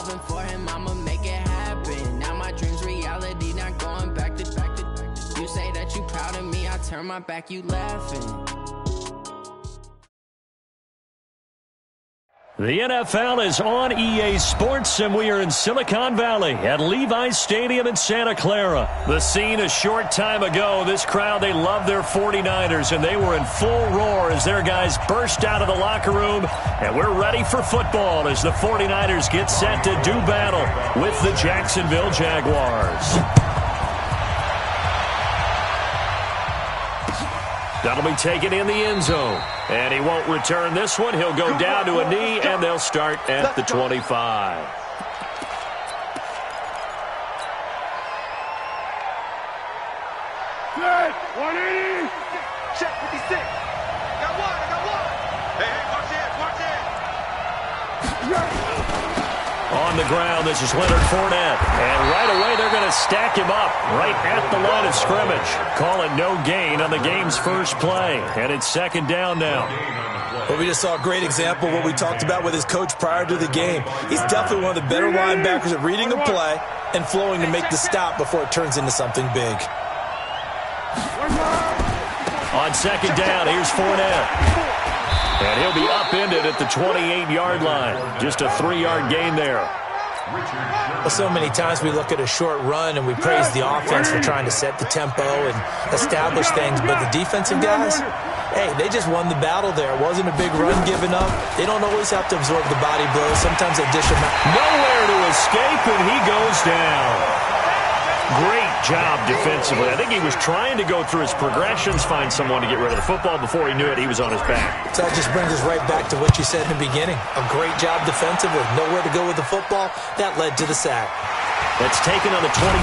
solving for him, I'ma make it happen. Now my dreams reality, not going back to. You say that you proud of me, I turn my back, you laughing. The NFL is on EA Sports, and we are in Silicon Valley at Levi's Stadium in Santa Clara. The scene a short time ago. This crowd, they love their 49ers, and they were in full roar as their guys burst out of the locker room. And we're ready for football as the 49ers get set to do battle with the Jacksonville Jaguars. That'll be taken in the end zone. And he won't return this one. He'll go down to a knee, and they'll start at the 25. Good. 180. Check 56. Got one. Hey, watch it. On the ground, this is Leonard Fournette. And right away, they're going to stack him up right at the line of scrimmage. Call it no gain on the game's first play. And it's second down now. Well, we just saw a great example of what we talked about with his coach prior to the game. He's definitely one of the better linebackers at reading a play and flowing to make the stop before it turns into something big. On second down, here's Fournette. And he'll be upended at the 28-yard line. Just a 3-yard gain there. Well, so many times we look at a short run and we praise the offense for trying to set the tempo and establish things. But the defensive guys, hey, they just won the battle there. It wasn't a big run given up. They don't always have to absorb the body blows. Sometimes they dish them out. Nowhere to escape, and he goes down. Great job defensively. I think he was trying to go through his progressions, find someone to get rid of the football. Before he knew it, he was on his back. So that just brings us right back to what you said in the beginning. A great job defensively. Nowhere to go with the football. That led to the sack. That's taken on the 25.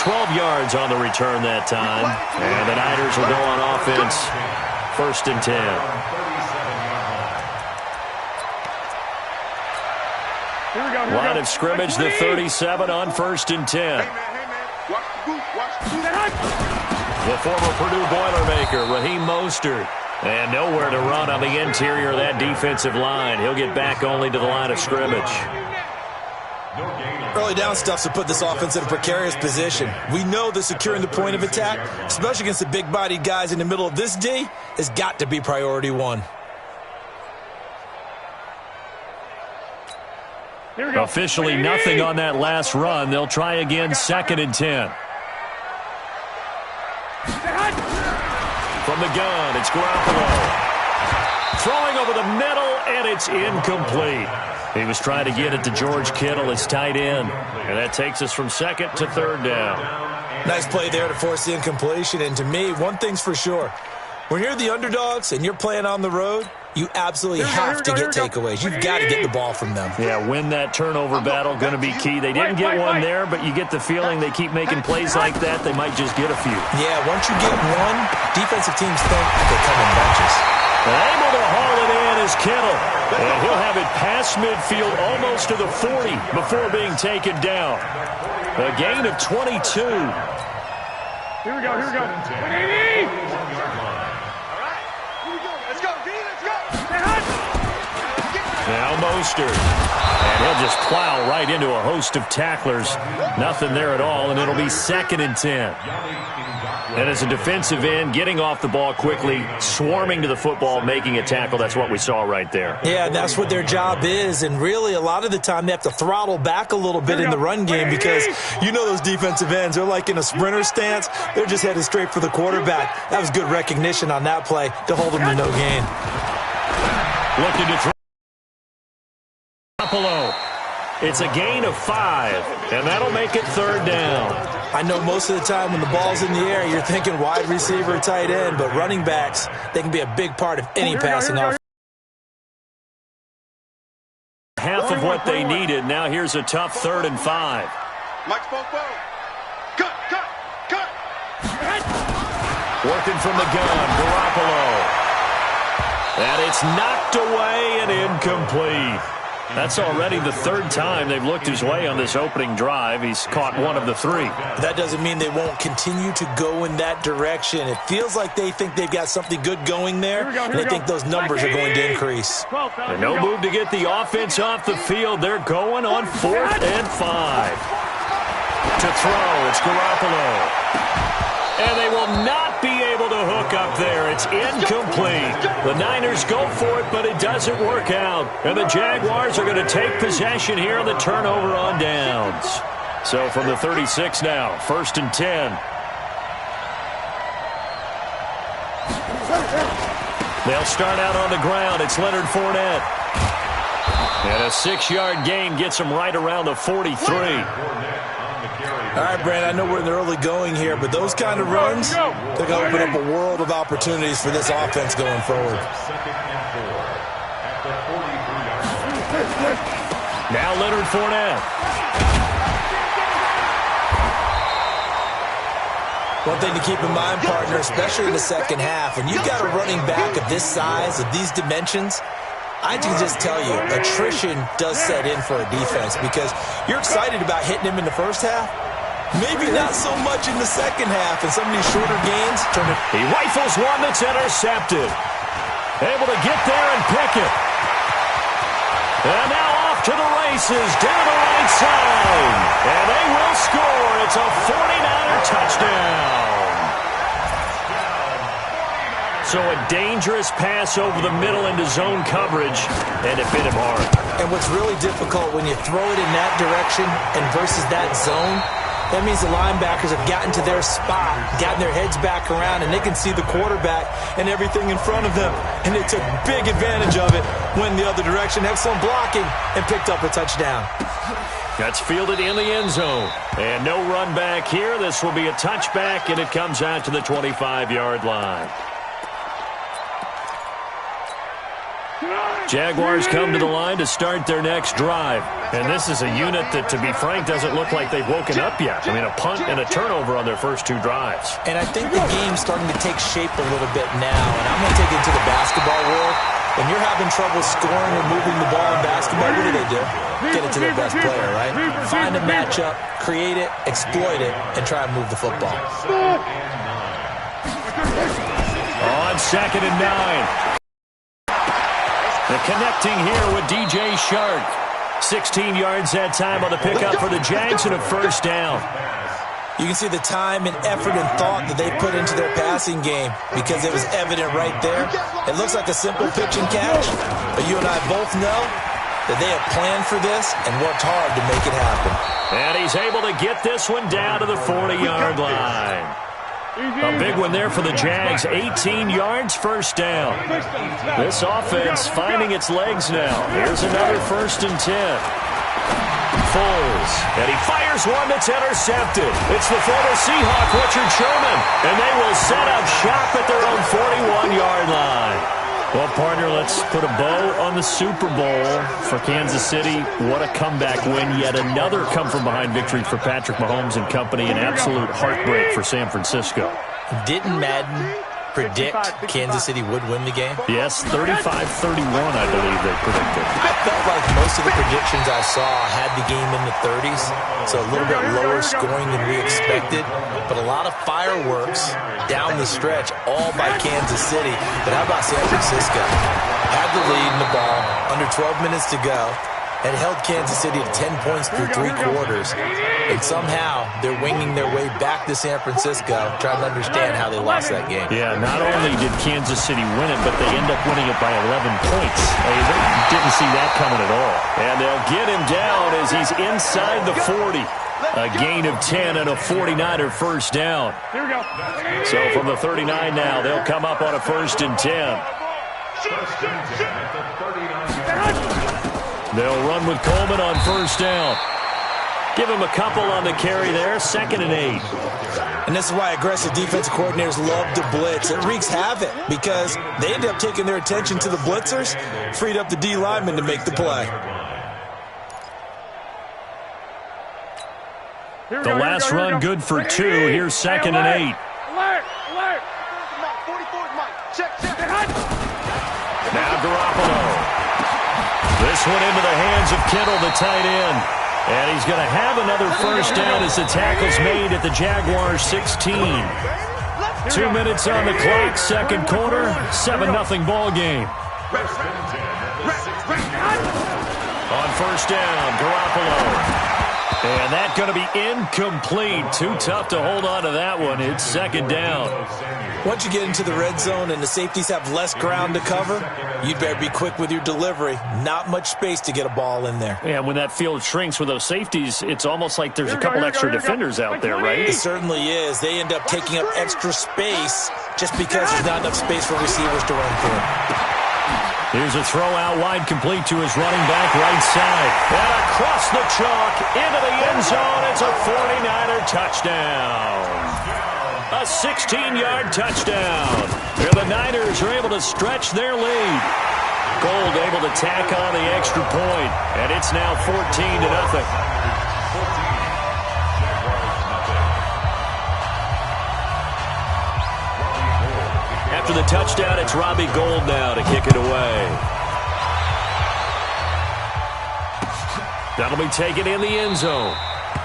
12 yards on the return that time. And the Niners will go on offense. First and 10. Line of scrimmage, the 37 on first and 10. The former Purdue Boilermaker, Raheem Mostert. And nowhere to run on the interior of that defensive line. He'll get back only to the line of scrimmage. Early down stuffs to put this offense in a precarious position. We know that securing the point of attack, especially against the big-bodied guys in the middle of this D, has got to be priority one. Officially nothing on that last run. They'll try again, second and 10. From the gun, it's Garoppolo. Throwing over the middle, and it's incomplete. He was trying to get it to George Kittle, his tight end. And that takes us from second to third down. Nice play there to force the incompletion. And to me, one thing's for sure. When you're the underdogs and you're playing on the road, you absolutely have to get takeaways. You've got to get the ball from them. Yeah, win that turnover battle, going to be key. They didn't get one there, but you get the feeling they keep making plays like that, they might just get a few. Yeah, once you get one, defensive teams think they come in bunches. Able to haul it in is Kittle. And he'll have it past midfield almost to the 40 before being taken down. A gain of 22. Here we go. 180. Now Mostert. And he'll just plow right into a host of tacklers. Nothing there at all, and it'll be second and 10. And as a defensive end, getting off the ball quickly, swarming to the football, making a tackle, that's what we saw right there. Yeah, that's what their job is, and really a lot of the time they have to throttle back a little bit in the run game because you know those defensive ends, they're like in a sprinter stance. They're just headed straight for the quarterback. That was good recognition on that play to hold them to no gain. Looking to throw. It's a gain of 5, and that'll make it third down. I know most of the time when the ball's in the air, you're thinking wide receiver, tight end, but running backs, they can be a big part of any passing offense. Half of what they needed. Now here's a tough 3rd and 5. Cut. Working from the gun, Garoppolo. And it's knocked away and incomplete. That's already the third time they've looked his way on this opening drive. He's caught one of the three. That doesn't mean they won't continue to go in that direction. It feels like they think they've got something good going there, and they think those numbers are going to increase. And no move to get the offense off the field. They're going on 4th and 5. To throw, it's Garoppolo. And they will not be able to hook up there. It's incomplete. The Niners go for it, but it doesn't work out. And the Jaguars are going to take possession here on the turnover on downs. So from the 36 now, 1st and 10. They'll start out on the ground. It's Leonard Fournette. And a 6-yard gain gets him right around the 43. All right, Brandon, I know we're in the early going here, but those kind of runs, they're going to open up a world of opportunities for this offense going forward. Now Leonard Fournette. One thing to keep in mind, partner, especially in the second half, when you've got a running back of this size, of these dimensions, I can just tell you, attrition does set in for a defense because you're excited about hitting him in the first half. Maybe not so much in the second half, and some of these shorter gains turn it. He rifles one that's intercepted. Able to get there and pick it. And now off to the races, down the right side. And they will score. It's a 49er touchdown. So a dangerous pass over the middle into zone coverage, and it bit him hard. And what's really difficult when you throw it in that direction and versus that zone, that means the linebackers have gotten to their spot, gotten their heads back around, and they can see the quarterback and everything in front of them. And they took big advantage of it, went the other direction, excellent blocking, and picked up a touchdown. That's fielded in the end zone. And no run back here. This will be a touchback, and it comes out to the 25-yard line. Jaguars come to the line to start their next drive. And this is a unit that, to be frank, doesn't look like they've woken up yet. I mean, a punt and a turnover on their first 2 drives. And I think the game's starting to take shape a little bit now. And I'm going to take it into the basketball world. When you're having trouble scoring or moving the ball in basketball, what do? Get it to their best player, right? Find a matchup, create it, exploit it, and try and move the football. On 2nd and 9. They're connecting here with DJ Shark. 16 yards that time on the pickup for the Jags and a first down. You can see the time and effort and thought that they put into their passing game because it was evident right there. It looks like a simple pitch and catch, but you and I both know that they have planned for this and worked hard to make it happen. And he's able to get this one down to the 40-yard line. A big one there for the Jags. 18 yards, first down. This offense finding its legs now. Here's another 1st and 10. Foles. And he fires one that's intercepted. It's the former Seahawk, Richard Sherman. And they will set up shop at their own 41-yard line. Well, partner, let's put a bow on the Super Bowl for Kansas City. What a comeback win. Yet another come-from-behind victory for Patrick Mahomes and company. An absolute heartbreak for San Francisco. Didn't Madden predict Kansas City would win the game? Yes, 35-31, I believe they predicted. I felt like most of the predictions I saw had the game in the 30s, so a little bit lower scoring than we expected, but a lot of fireworks down the stretch, all by Kansas City. But how about San Francisco? Had the lead in the ball, under 12 minutes to go, and held Kansas City to 10 points through 3 quarters. And somehow they're winging their way back to San Francisco, trying to understand how they lost that game. Yeah, not only did Kansas City win it, but they end up winning it by 11 points. They didn't see that coming at all. And they'll get him down as he's inside the 40. A gain of 10 and a 49er first down. Here we go. So from the 39 now, they'll come up on a 1st and 10. They'll run with Coleman on first down. Give him a couple on the carry there, 2nd and 8. And this is why aggressive defensive coordinators love to blitz. It wreaks havoc because they end up taking their attention to the blitzers, freed up the D lineman to make the play. The last run good for 2. Here's 2nd and 8. Alert! Now Garoppolo. This one into the hands of Kittle, the tight end. And he's going to have another first down as the tackle's made at the Jaguars' 16. 2 minutes on the clock, second quarter, 7-0 ball game. On first down, Garoppolo. And that's going to be incomplete. Too tough to hold on to that one. It's second down. Once you get into the red zone and the safeties have less ground to cover, you'd better be quick with your delivery. Not much space to get a ball in there. Yeah, when that field shrinks with those safeties, it's almost like there's a couple extra defenders out there, right? It certainly is. They end up taking up extra space just because there's not enough space for receivers to run through. Here's a throw out wide, complete to his running back right side. And across the chalk, into the end zone. It's a 49er touchdown. A 16-yard touchdown. Here the Niners are able to stretch their lead. Gold able to tack on the extra point. And it's now 14-0. After the touchdown, it's Robbie Gould now to kick it away. That'll be taken in the end zone.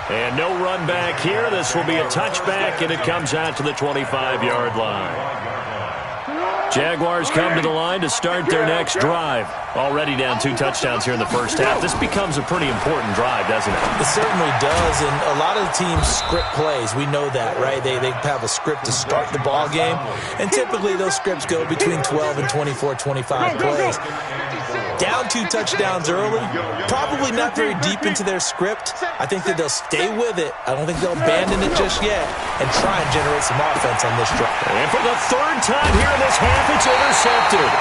And no run back here. This will be a touchback, and it comes out to the 25-yard line. Jaguars come to the line to start their next drive. Already down 2 touchdowns here in the first half. This becomes a pretty important drive, doesn't it? It certainly does, and a lot of the teams script plays. We know that, right? They have a script to start the ball game, and typically those scripts go between 12 and 24, 25 plays. Down 2 touchdowns early, probably not very deep into their script. I think that they'll stay with it. I don't think they'll abandon it just yet and try and generate some offense on this drive. And for the third time here in this half, it's intercepted.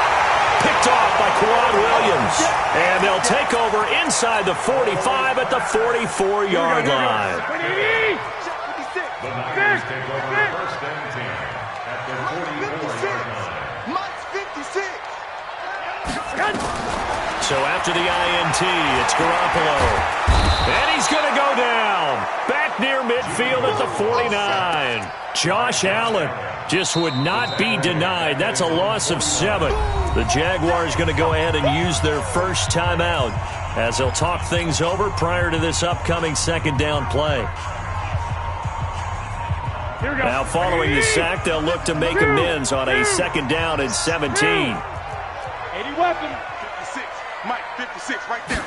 Picked off by Quad Williams. And they'll take over inside the 45 at the 44-yard line. The Niners take over first and 10 at their 44-yard line. Mike's 56. So after the INT, it's Garoppolo. And he's going to go down. Back near midfield at the 49. Josh Allen just would not be denied. That's a loss of 7. The Jaguars going to go ahead and use their first timeout as they'll talk things over prior to this upcoming second down play. Now following the sack, they'll look to make amends on a second down and 17. 80 weapon. 56. Mike, 56 right there.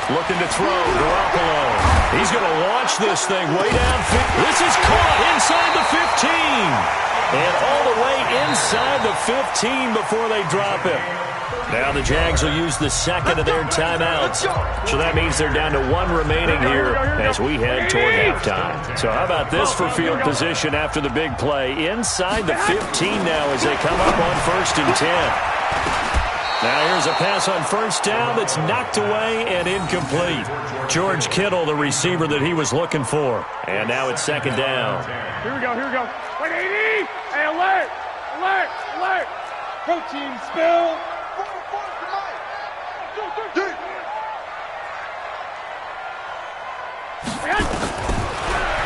Looking to throw, Garoppolo. He's going to launch this thing way down. This is caught inside the 15. And all the way inside the 15 before they drop it. Now the Jags will use the second of their timeouts. So that means they're down to 1 remaining here as we head toward halftime. So how about this for field position after the big play? Inside the 15 now as they come up on first and 10. Now here's a pass on first down that's knocked away and incomplete. George Kittle, the receiver that he was looking for. And now it's second down. Here we go, here we go. 180! Hey, alert! Alert! Alert! Protein spill!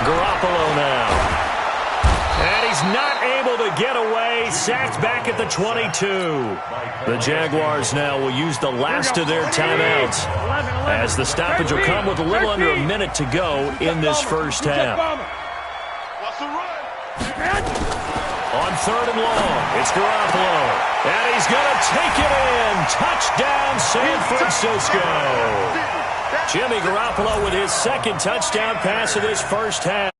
Garoppolo now. And he's not able to get away. Sacked back at the 22. The Jaguars now will use the last of their timeouts as the stoppage will come with a little under a minute to go in this first half. On third and long, it's Garoppolo. And he's going to take it in. Touchdown, San Francisco. Jimmy Garoppolo with his second touchdown pass of this first half.